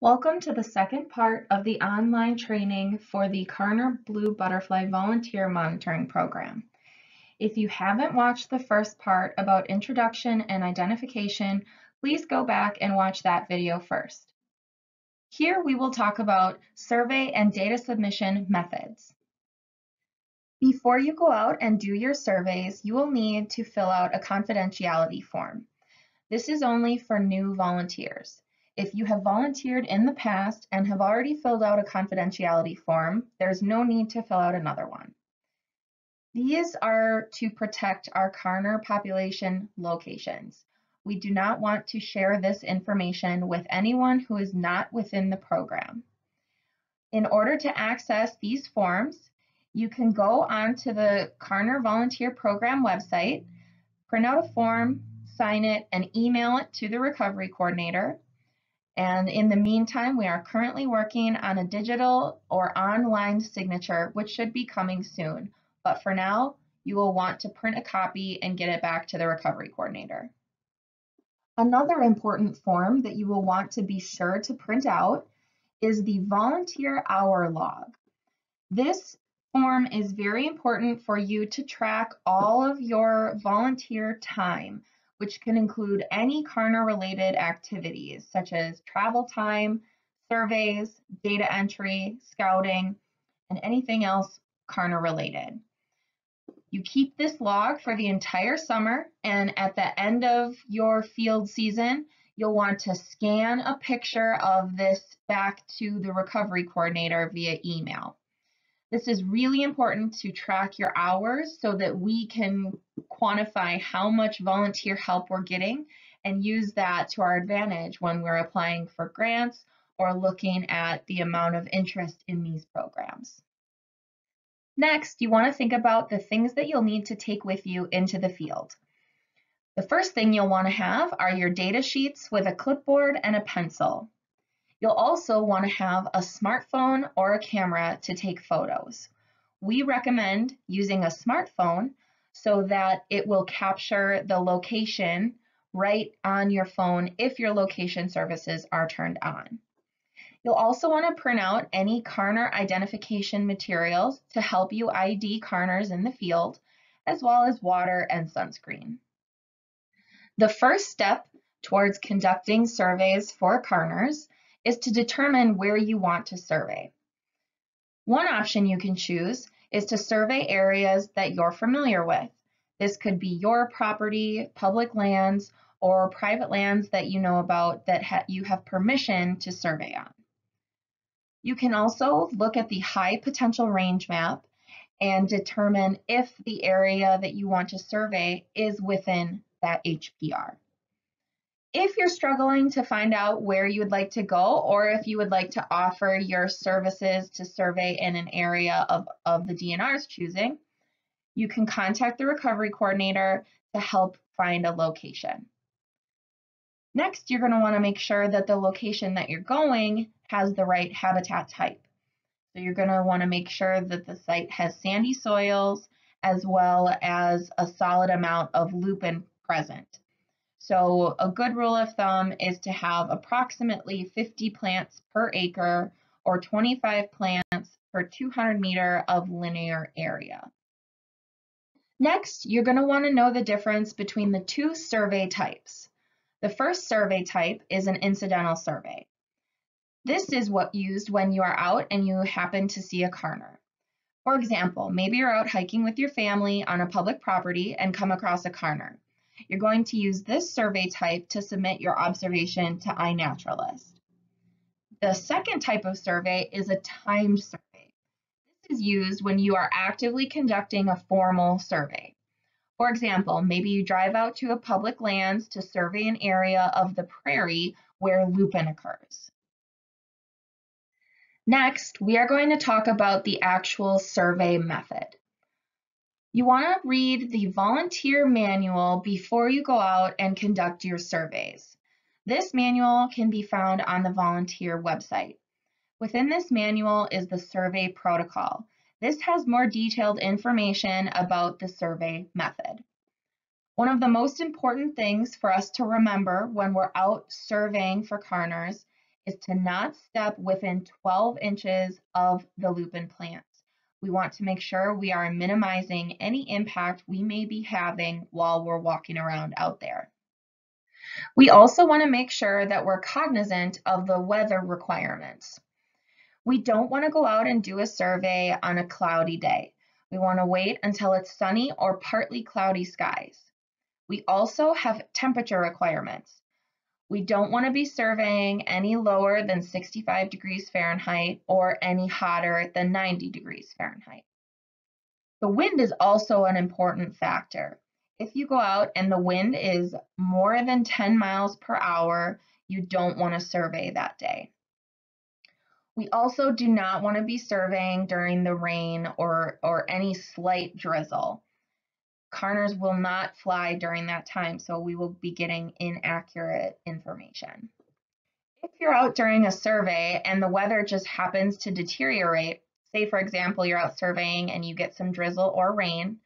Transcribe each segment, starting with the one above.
Welcome to the second part of the online training for the Karner Blue Butterfly Volunteer Monitoring Program. If you haven't watched the first part about introduction and identification, please go back and watch that video first. Here we will talk about survey and data submission methods. Before you go out and do your surveys, you will need to fill out a confidentiality form. This is only for new volunteers. If you have volunteered in the past and have already filled out a confidentiality form, there's no need to fill out another one. These are to protect our Karner population locations. We do not want to share this information with anyone who is not within the program. In order to access these forms, you can go onto the Karner Volunteer Program website, print out a form, sign it, and email it to the recovery coordinator. And in the meantime, we are currently working on a digital or online signature, which should be coming soon. But for now, you will want to print a copy and get it back to the recovery coordinator. Another important form that you will want to be sure to print out is the volunteer hour log. This form is very important for you to track all of your volunteer time, which can include any Karner-related activities such as travel time, surveys, data entry, scouting, and anything else Karner-related. You keep this log for the entire summer, and at the end of your field season, you'll want to scan a picture of this back to the recovery coordinator via email. This is really important to track your hours so that we can quantify how much volunteer help we're getting and use that to our advantage when we're applying for grants or looking at the amount of interest in these programs. Next, you want to think about the things that you'll need to take with you into the field. The first thing you'll want to have are your data sheets with a clipboard and a pencil. You'll also want to have a smartphone or a camera to take photos. We recommend using a smartphone so that it will capture the location right on your phone if your location services are turned on. You'll also want to print out any Karner identification materials to help you ID Karners in the field, as well as water and sunscreen. The first step towards conducting surveys for Karners is to determine where you want to survey. One option you can choose is to survey areas that you're familiar with. This could be your property, public lands, or private lands that you know about that you have permission to survey on. You can also look at the high potential range map and determine if the area that you want to survey is within that HPR. If you're struggling to find out where you would like to go, or if you would like to offer your services to survey in an area of the DNR's choosing, you can contact the recovery coordinator to help find a location. Next, you're going to want to make sure that the location that you're going has the right habitat type. So you're going to want to make sure that the site has sandy soils as well as a solid amount of lupin present. So a good rule of thumb is to have approximately 50 plants per acre or 25 plants per 200 meter of linear area. Next, you're going to want to know the difference between the two survey types. The first survey type is an incidental survey. This is what used when you are out and you happen to see a Karner. For example, maybe you're out hiking with your family on a public property and come across a Karner. You're going to use this survey type to submit your observation to iNaturalist. The second type of survey is a timed survey. This is used when you are actively conducting a formal survey. For example, maybe you drive out to a public lands to survey an area of the prairie where lupin occurs. Next, we are going to talk about the actual survey method. You want to read the volunteer manual before you go out and conduct your surveys. This manual can be found on the volunteer website. Within this manual is the survey protocol. This has more detailed information about the survey method. One of the most important things for us to remember when we're out surveying for Karners is to not step within 12 inches of the lupin plant. We want to make sure we are minimizing any impact we may be having while we're walking around out there. We also want to make sure that we're cognizant of the weather requirements. We don't want to go out and do a survey on a cloudy day. We want to wait until it's sunny or partly cloudy skies. We also have temperature requirements. We don't want to be surveying any lower than 65 degrees Fahrenheit or any hotter than 90 degrees Fahrenheit. The wind is also an important factor. If you go out and the wind is more than 10 miles per hour, you don't want to survey that day. We also do not want to be surveying during the rain or any slight drizzle. Carners will not fly during that time, so we will be getting inaccurate information. If you're out during a survey and the weather just happens to deteriorate, say for example, you're out surveying and you get some drizzle or rain,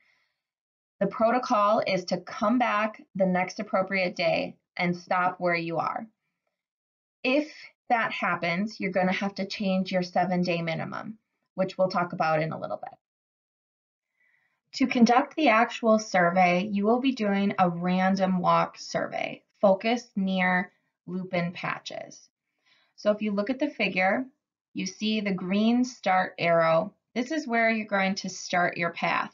the protocol is to come back the next appropriate day and stop where you are. If that happens, you're going to have to change your 7-day minimum, which we'll talk about in a little bit. To conduct the actual survey, you will be doing a random walk survey focused near lupin patches. So if you look at the figure, you see the green start arrow. This is where you're going to start your path.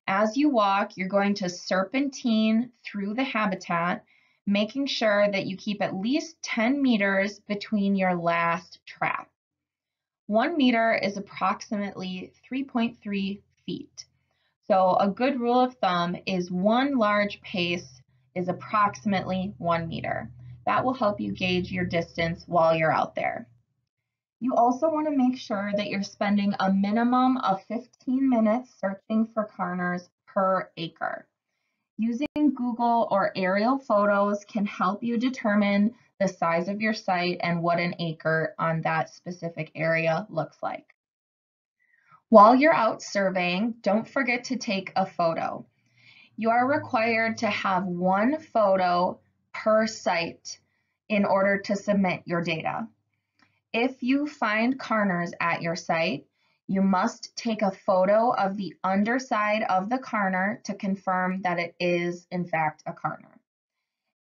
As you walk, you're going to serpentine through the habitat, making sure that you keep at least 10 meters between your last trap. 1 meter is approximately 3.3 feet. So a good rule of thumb is one large pace is approximately 1 meter. That will help you gauge your distance while you're out there. You also want to make sure that you're spending a minimum of 15 minutes searching for carners per acre. Using Google or aerial photos can help you determine the size of your site and what an acre on that specific area looks like. While you're out surveying, don't forget to take a photo. You are required to have one photo per site in order to submit your data. If you find carners at your site, you must take a photo of the underside of the carner to confirm that it is in fact a carner.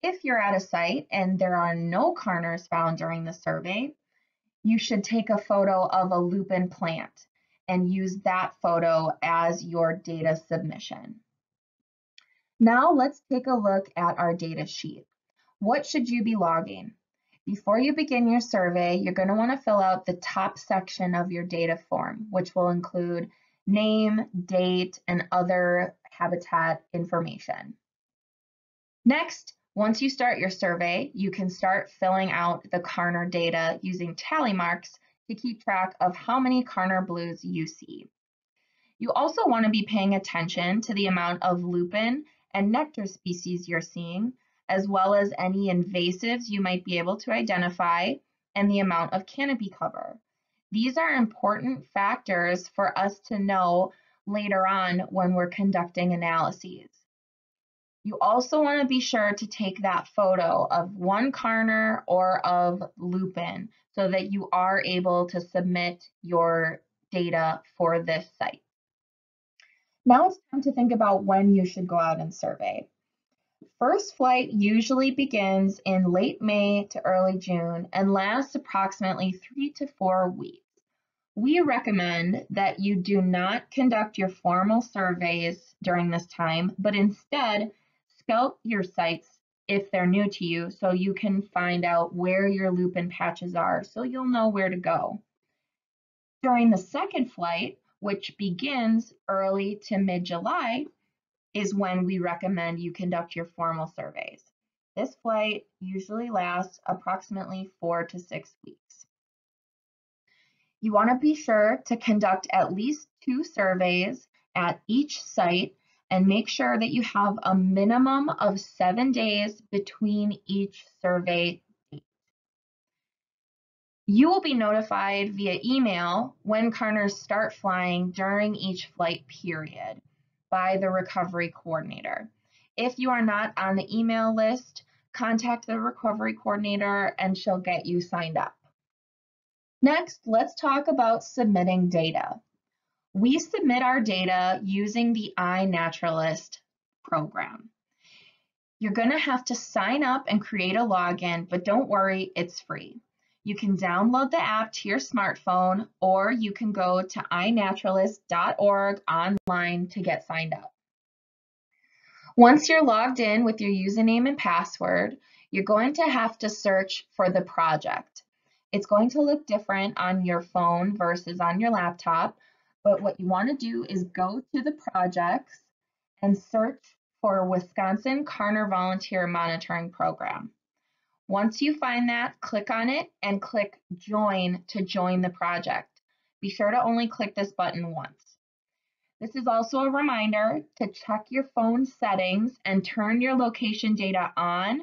If you're at a site and there are no carners found during the survey, you should take a photo of a lupin plant and use that photo as your data submission. Now let's take a look at our data sheet. What should you be logging? Before you begin your survey, you're going to want to fill out the top section of your data form, which will include name, date, and other habitat information. Next, once you start your survey, you can start filling out the carner data using tally marks to keep track of how many carner blues you see. You also want to be paying attention to the amount of lupin and nectar species you're seeing, as well as any invasives you might be able to identify and the amount of canopy cover. These are important factors for us to know later on when we're conducting analyses. You also want to be sure to take that photo of one carner or of lupin so that you are able to submit your data for this site. Now it's time to think about when you should go out and survey. First flight usually begins in late May to early June and lasts approximately 3 to 4 weeks. We recommend that you do not conduct your formal surveys during this time, but instead scout your sites if they're new to you so you can find out where your lupin patches are so you'll know where to go. During the second flight, which begins early to mid-July, is when we recommend you conduct your formal surveys. This flight usually lasts approximately 4 to 6 weeks. You want to be sure to conduct at least 2 surveys at each site and make sure that you have a minimum of 7 days between each survey date. You will be notified via email when carners start flying during each flight period by the recovery coordinator. If you are not on the email list, contact the recovery coordinator and she'll get you signed up. Next, let's talk about submitting data. We submit our data using the iNaturalist program. You're going to have to sign up and create a login, but don't worry, it's free. You can download the app to your smartphone, or you can go to inaturalist.org online to get signed up. Once you're logged in with your username and password, you're going to have to search for the project. It's going to look different on your phone versus on your laptop, but what you want to do is go to the projects and search for Wisconsin Karner Volunteer Monitoring Program. Once you find that, click on it and click Join to join the project. Be sure to only click this button once. This is also a reminder to check your phone settings and turn your location data on.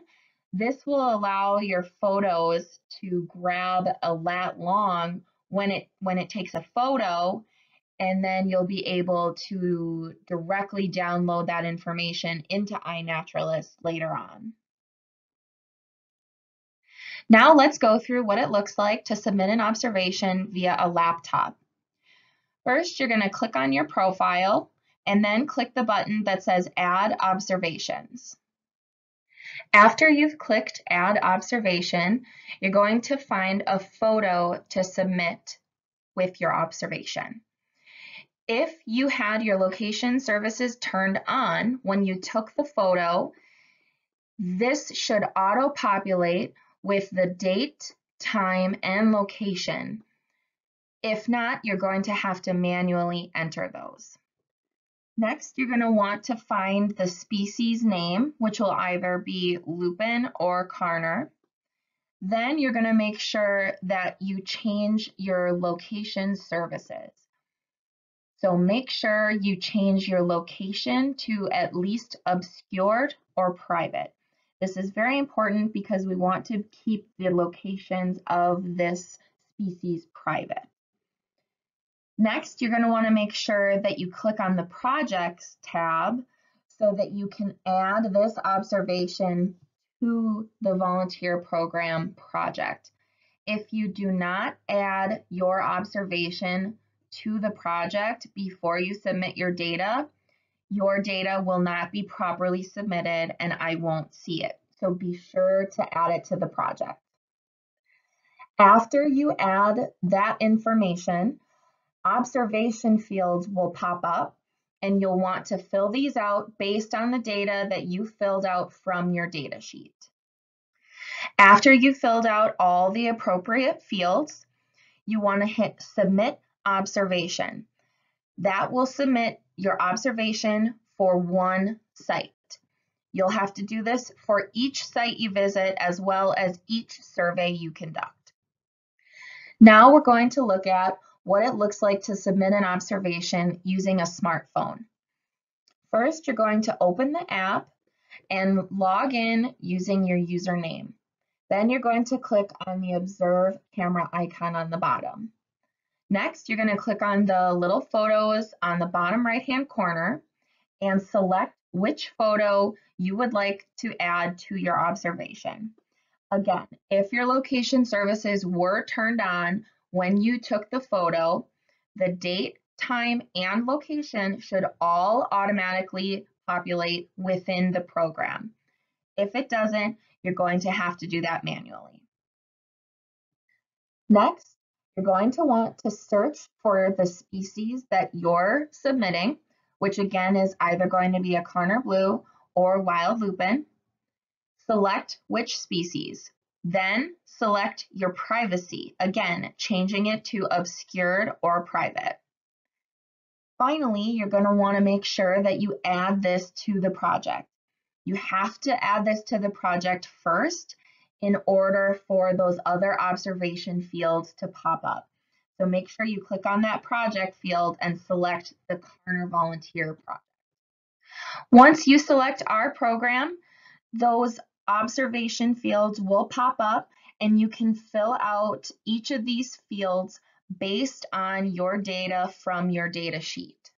This will allow your photos to grab a lat long when it takes a photo, and then you'll be able to directly download that information into iNaturalist later on. Now let's go through what it looks like to submit an observation via a laptop. First, you're going to click on your profile and then click the button that says Add Observations. After you've clicked Add Observation, you're going to find a photo to submit with your observation. If you had your location services turned on when you took the photo, this should auto-populate with the date, time, and location. If not, you're going to have to manually enter those. Next, you're going to want to find the species name, which will either be lupin or Karner. Then you're going to make sure that you change your location services. So make sure you change your location to at least obscured or private. This is very important because we want to keep the locations of this species private. Next, you're going to want to make sure that you click on the Projects tab so that you can add this observation to the volunteer program project. If you do not add your observation to the project before you submit your data will not be properly submitted and I won't see it. So be sure to add it to the project. After you add that information, observation fields will pop up and you'll want to fill these out based on the data that you filled out from your data sheet. After you've filled out all the appropriate fields, you want to hit Submit Observation. That will submit your observation for one site. You'll have to do this for each site you visit as well as each survey you conduct. Now we're going to look at what it looks like to submit an observation using a smartphone. First, you're going to open the app and log in using your username. Then you're going to click on the Observe camera icon on the bottom. Next, you're going to click on the little photos on the bottom right-hand corner and select which photo you would like to add to your observation. Again, if your location services were turned on when you took the photo, the date, time, and location should all automatically populate within the program. If it doesn't, you're going to have to do that manually. Next, you're going to want to search for the species that you're submitting, which again is either going to be a Karner blue or wild lupin. Select which species. Then select your privacy, again, changing it to obscured or private. Finally, you're going to want to make sure that you add this to the project. You have to add this to the project first in order for those other observation fields to pop up. So make sure you click on that project field and select the Karner Volunteer project. Once you select our program, those observation fields will pop up and you can fill out each of these fields based on your data from your data sheet.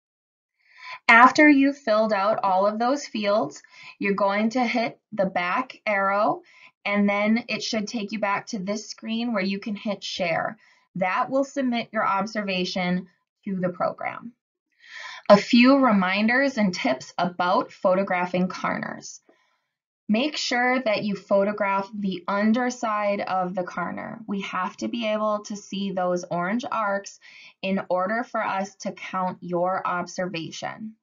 After you've filled out all of those fields, you're going to hit the back arrow and then it should take you back to this screen where you can hit share. That will submit your observation to the program. A few reminders and tips about photographing Karners. Make sure that you photograph the underside of the Karner. We have to be able to see those orange arcs in order for us to count your observation.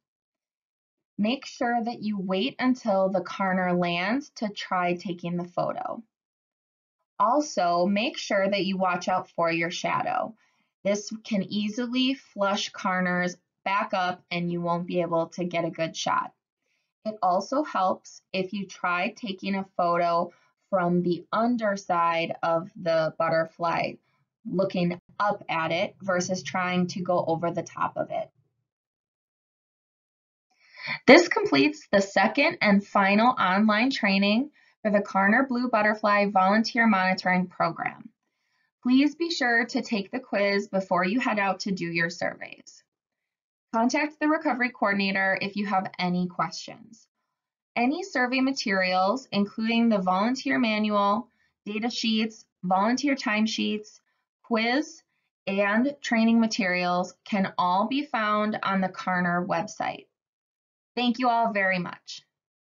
Make sure that you wait until the Karner lands to try taking the photo. Also, make sure that you watch out for your shadow. This can easily flush Karners back up and you won't be able to get a good shot. It also helps if you try taking a photo from the underside of the butterfly, looking up at it versus trying to go over the top of it. This completes the second and final online training for the Karner Blue Butterfly Volunteer Monitoring Program. Please be sure to take the quiz before you head out to do your surveys. Contact the recovery coordinator if you have any questions. Any survey materials, including the volunteer manual, data sheets, volunteer timesheets, quiz, and training materials can all be found on the Karner website. Thank you all very much.